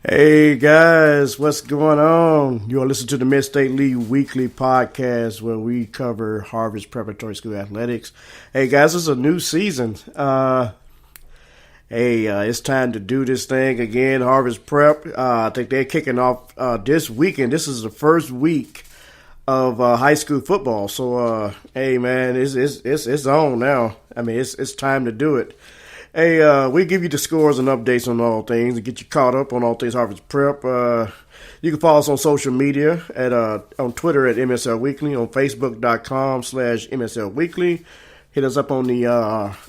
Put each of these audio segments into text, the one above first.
Hey guys, what's going on? You are listening to the Mid-State League Weekly Podcast where we cover Harvard's preparatory school athletics. Hey guys, it's a new season. It's time to do this thing again. Harvard's prep. I think they're kicking off this weekend. This is the first week of high school football. So, hey man, it's on now. I mean, it's time to do it. Hey, we give you the scores and updates on all things and get you caught up on all things Harvard's prep. You can follow us on social media on Twitter at MSL Weekly, on Facebook.com/MSL Weekly. Hit us up on the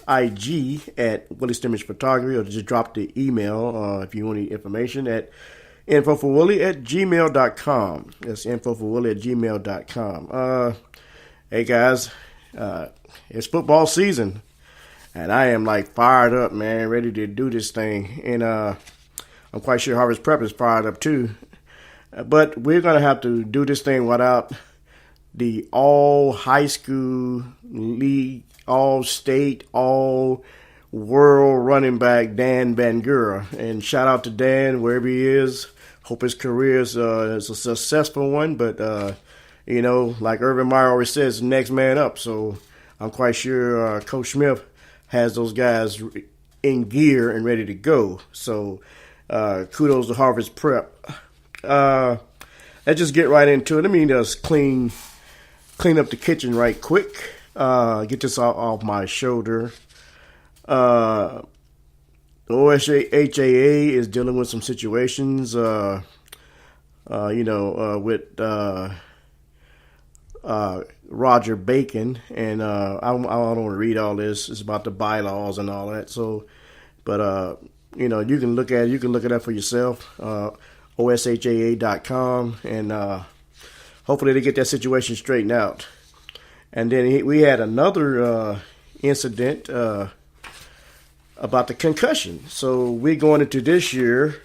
IG at Willie Stimage Photography, or just drop the email if you want any information at infoforwillie@gmail.com. That's infoforwillie@gmail.com. Hey guys, it's football season. And I am fired up, man, ready to do this thing. And I'm quite sure Harvard's prep is fired up too. But we're going to have to do this thing without the all high school league, all state, all world running back, Dan Bangura. And shout out to Dan, wherever he is. Hope his career is a successful one. But, like Urban Meyer always says, next man up. So I'm quite sure Coach Smith has those guys in gear and ready to go. So kudos to Harvard's prep. Let's just get right into it. Let me just clean up the kitchen right quick. Get this off my shoulder. The OSHAA is dealing with some situations, with Roger Bacon, and I don't want to read all this. It's about the bylaws and all that. So, but you can look at it up for yourself. OSHAA.com, and hopefully they get that situation straightened out. And then we had another incident about the concussion. So we're going into this year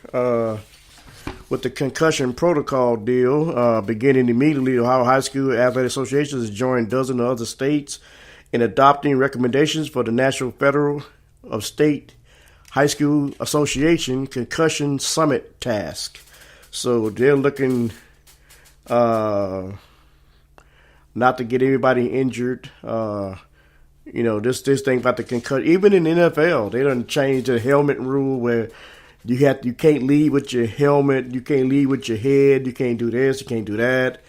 with the concussion protocol deal, beginning immediately. Ohio High School Athletic Association has joined dozens of other states in adopting recommendations for the National Federal of State High School Association Concussion Summit Task. So they're looking not to get anybody injured. This thing about the concussion. Even in the NFL, they done changed the helmet rule where you can't lead with your helmet, you can't lead with your head, you can't do this, you can't do that.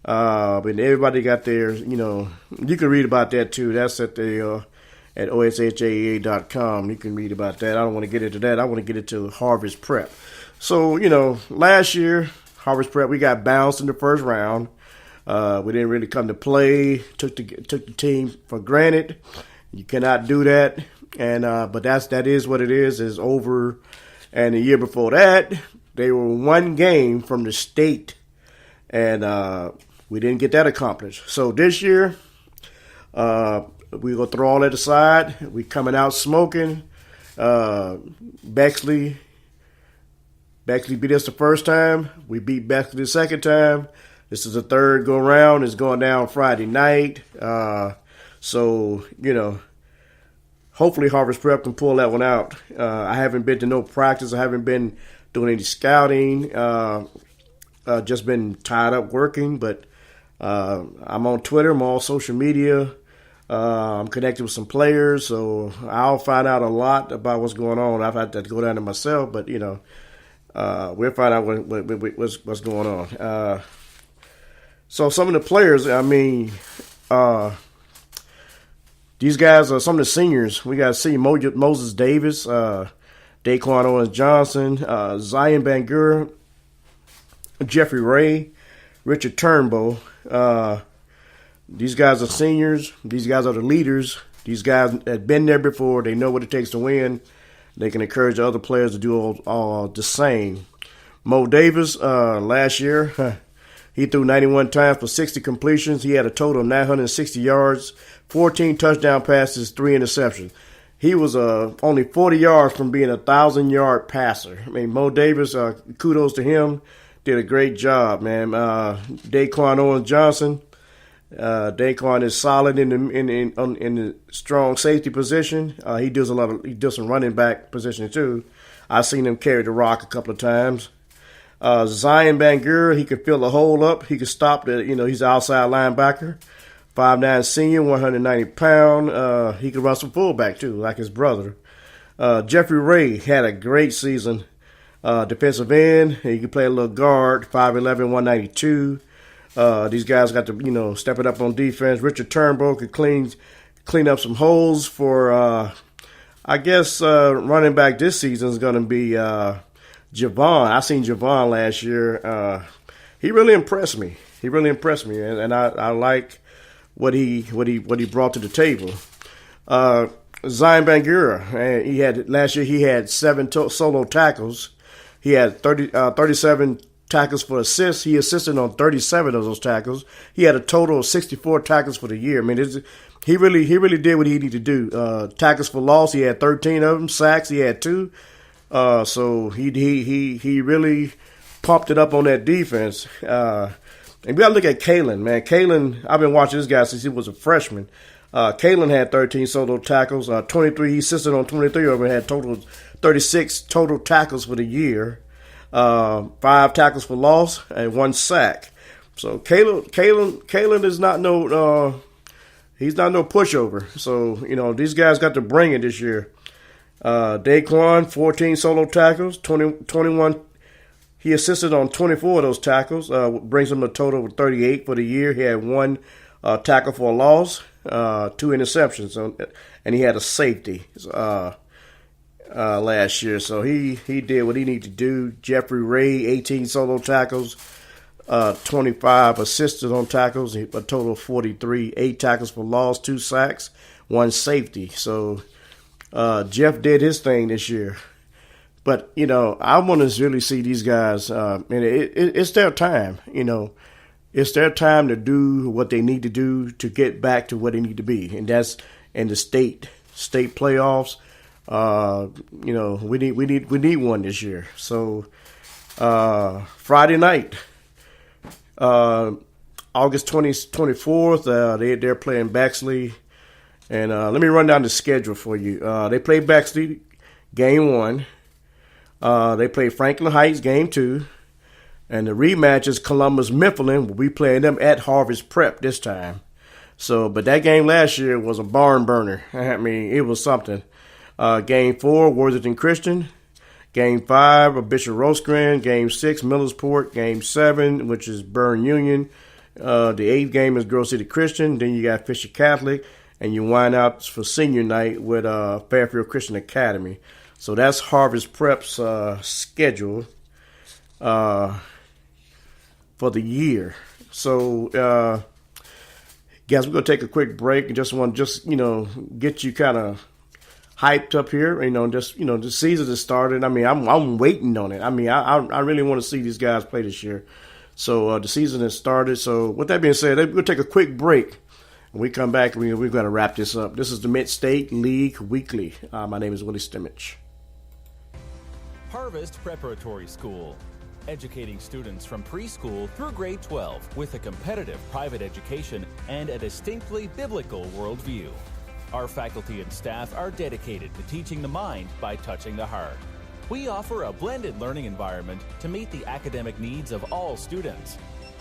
But everybody got their, you can read about that too. That's at at OSHAA.com. You can read about that. I don't want to get into that. I want to get into Harvard's prep. So, last year, Harvard's prep, we got bounced in the first round. We didn't really come to play, took the team for granted. You cannot do that. And but that is what it is. It's over. And the year before that, they were one game from the state, and we didn't get that accomplished. So this year, we're going to throw all that aside. We're coming out smoking. Bexley beat us the first time. We beat Bexley the second time. This is the third go-round. It's going down Friday night. So, hopefully Harvard's prep can pull that one out. I haven't been to no practice. I haven't been doing any scouting. Just been tied up working. But I'm on Twitter. I'm on social media. I'm connected with some players. So I'll find out a lot about what's going on. I've had to go down to myself. But, we'll find out what's going on. So some of the players, these guys are some of the seniors. We got to see Moses Davis, Daquan Owens Johnson, Zion Bangura, Jeffrey Ray, Richard Turnbow. These guys are seniors. These guys are the leaders. These guys have been there before. They know what it takes to win. They can encourage the other players to do all the same. Mo Davis, last year, he threw 91 times for 60 completions. He had a total of 960 yards, 14 touchdown passes, 3 interceptions. He was only 40 yards from being a 1,000-yard passer. Mo Davis, kudos to him. Did a great job, man. Daquan Owens Johnson. Daquan is solid in the strong safety position. He does some running back position too. I've seen him carry the rock a couple of times. Zion Bangura, he could fill the hole up. He could stop the, he's an outside linebacker. 5'9" senior, 190 pound. He could run some fullback too, like his brother. Jeffrey Ray had a great season. Defensive end. He could play a little guard. 5'11", 192. These guys got to, step it up on defense. Richard Turnbull could clean up some holes for, I guess, running back this season is going to be Javon. I seen Javon last year. He really impressed me. And I like what he brought to the table. Zion Bangura, last year he had 7 solo tackles. He had 37 tackles for assists. He assisted on 37 of those tackles. He had a total of 64 tackles for the year. I mean, he really did what he needed to do. Tackles for loss, he had 13 of them. Sacks, he had 2. So he really pumped it up on that defense. And we got to look at Kalen, man. Kalen, I've been watching this guy since he was a freshman. Kalen had 13 solo tackles, 23. He assisted on 23 of them. Had total 36 total tackles for the year, 5 tackles for loss, and 1 sack. So Kalen is not he's not no pushover. So these guys got to bring it this year. Daquan, 14 solo tackles, 21. He assisted on 24 of those tackles, brings him a total of 38 for the year. He had 1 tackle for a loss, 2 interceptions, and he had a safety last year. So he did what he needed to do. Jeffrey Ray, 18 solo tackles, 25 assisted on tackles, a total of 43, 8 tackles for loss, 2 sacks, 1 safety. So Jeff did his thing this year. But, I want to really see these guys, and it's their time, It's their time to do what they need to do to get back to where they need to be. And that's in the state playoffs. We need one this year. So Friday night, August 24th, they're playing Bexley. And let me run down the schedule for you. They play Bexley, game 1. They play Franklin Heights, game 2. And the rematch is Columbus Mifflin. We'll be playing them at Harvest Prep this time. But that game last year was a barn burner. I mean, it was something. Game 4, Worthington Christian. Game 5, Bishop Rosecrans. Game 6, Millersport. Game 7, which is Byrne Union. The 8th game is Grove City Christian. Then you got Fisher Catholic. And you wind out for senior night with Fairfield Christian Academy. So that's Harvest Prep's schedule for the year. So, guys, we're going to take a quick break and just get you kind of hyped up here. The season has started. I mean, I'm waiting on it. I mean, I really want to see these guys play this year. So the season has started. So with that being said, we're going to take a quick break. When we come back, we're going to wrap this up. This is the Mid-State League Weekly. My name is Willie Stimage. Harvest Preparatory School, educating students from preschool through grade 12 with a competitive private education and a distinctly biblical worldview. Our faculty and staff are dedicated to teaching the mind by touching the heart. We offer a blended learning environment to meet the academic needs of all students.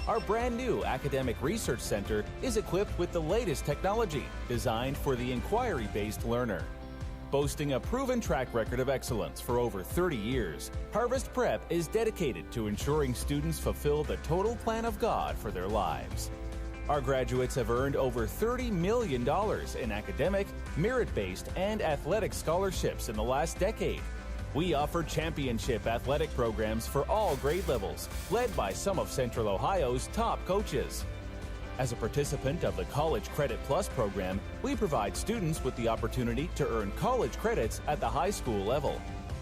Our brand new Academic Research Center is equipped with the latest technology designed for the inquiry-based learner. Boasting a proven track record of excellence for over 30 years, Harvest Prep is dedicated to ensuring students fulfill the total plan of God for their lives. Our graduates have earned over $30 million in academic, merit-based, and athletic scholarships in the last decade. We offer championship athletic programs for all grade levels, led by some of Central Ohio's top coaches. As a participant of the College Credit Plus program, we provide students with the opportunity to earn college credits at the high school level.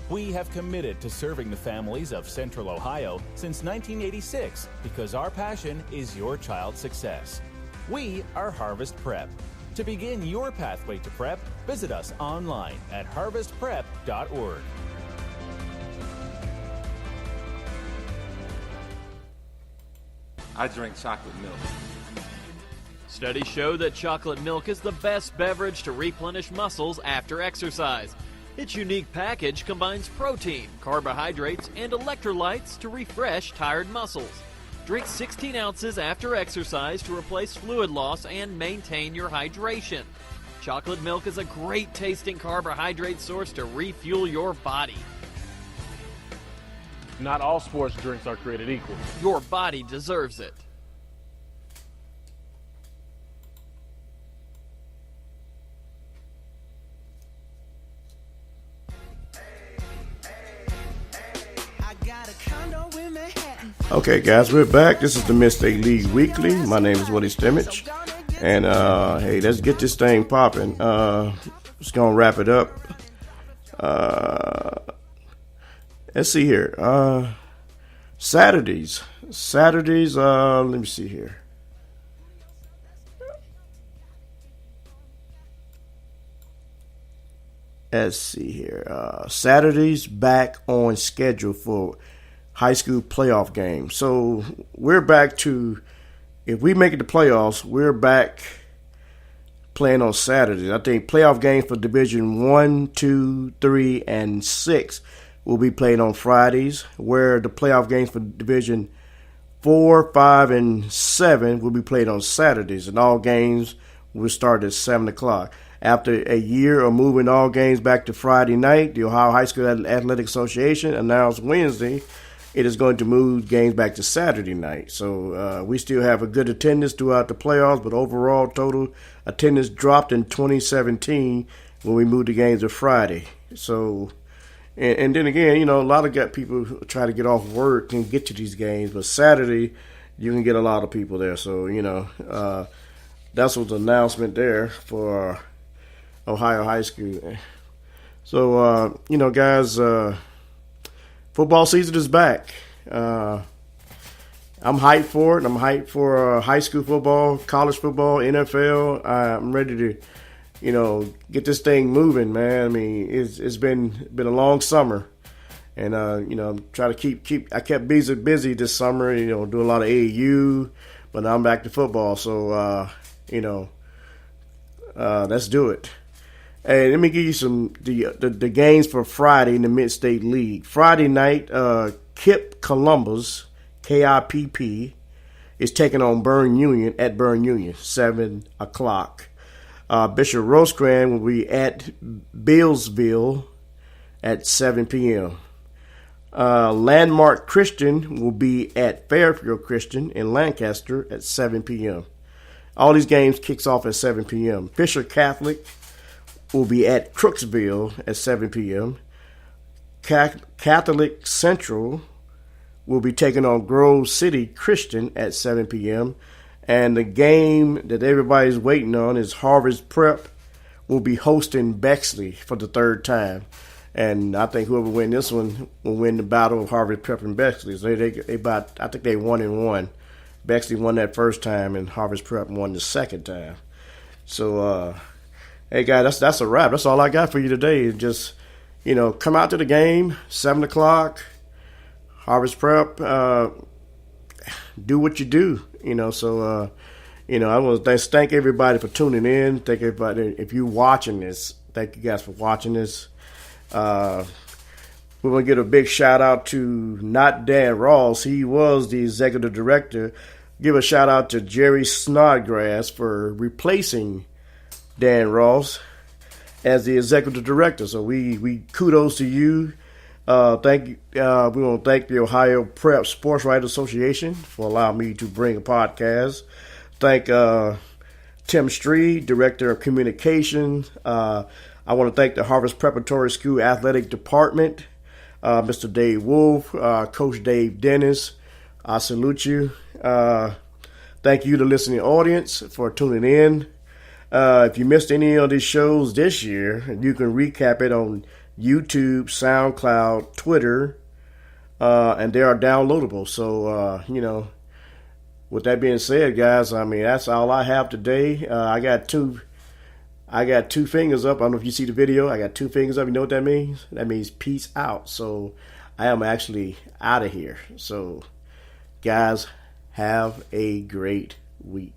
We have committed to serving the families of Central Ohio since 1986 because our passion is your child's success. We are Harvest Prep. To begin your pathway to prep, visit us online at harvestprep.org. I drink chocolate milk. Studies show that chocolate milk is the best beverage to replenish muscles after exercise. Its unique package combines protein, carbohydrates, and electrolytes to refresh tired muscles. Drink 16 ounces after exercise to replace fluid loss and maintain your hydration. Chocolate milk is a great tasting carbohydrate source to refuel your body. Not all sports drinks are created equal. Your body deserves it. Okay, guys, we're back. This is the Mid-State League Weekly. My name is Willie Stimage. And, hey, let's get this thing popping. Just going to wrap it up. Let's see here. Saturdays, let me see here. Let's see here. Saturdays back on schedule for high school playoff games. So we're back to, if we make it to playoffs, we're back playing on Saturdays. I think playoff games for Division 1, 2, 3, and 6 will be played on Fridays, where the playoff games for Division 4, 5, and 7 will be played on Saturdays, and all games will start at 7 o'clock. After a year of moving all games back to Friday night, the Ohio High School Athletic Association announced Wednesday it is going to move games back to Saturday night. So we still have a good attendance throughout the playoffs, but overall total attendance dropped in 2017 when we moved the games to Friday. So, and then again, you know, a lot of people try to get off work and get to these games, but Saturday you can get a lot of people there. So, you know, that's what's the announcement there for Ohio High School. So, you know, guys, football season is back. I'm hyped for it. I'm hyped for high school football, college football, NFL. I'm ready to, you know, get this thing moving, man. I mean, it's been a long summer, and you know, try to keep. I kept busy this summer. You know, doing a lot of AAU, but now I'm back to football. So, you know, let's do it. Hey, let me give you some the games for Friday in the Mid-State League. Friday night, KIPP Columbus, KIPP, is taking on Burn Union at Burn Union, 7 o'clock. Bishop Rosecrans will be at Billsville at 7 p.m. Landmark Christian will be at Fairfield Christian in Lancaster at 7 p.m. All these games kicks off at 7 p.m. Fisher Catholic will be at Crooksville at 7 p.m. Catholic Central will be taking on Grove City Christian at 7 p.m. And the game that everybody's waiting on is Harvest Prep will be hosting Bexley for the third time. And I think whoever wins this one will win the battle of Harvest Prep and Bexley. So I think they 1-1. Bexley won that first time, and Harvest Prep won the second time. So, hey, guys, that's a wrap. That's all I got for you today. Just, you know, come out to the game, 7 o'clock, Harvest Prep, do what you do, you know. So, you know, I want to thank everybody for tuning in. Thank everybody. If you're watching this, thank you guys for watching this. We're going to give a big shout out to not Dan Ross. He was the executive director. Give a shout out to Jerry Snodgrass for replacing Dan Ross as the executive director. So we kudos to you. Thank you. We want to thank the Ohio Prep Sports Writers Association for allowing me to bring a podcast. Thank Tim Street, Director of Communications. I want to thank the Harvest Preparatory School Athletic Department, Mr. Dave Wolf, Coach Dave Dennis. I salute you. Thank you to the listening audience for tuning in. If you missed any of these shows this year, you can recap it on YouTube, SoundCloud, Twitter, and they are downloadable. So, you know, with that being said, guys, I mean, that's all I have today. I got two fingers up. I don't know if you see the video. I got two fingers up. You know what that means? That means peace out. So I am actually out of here. So, guys, have a great week.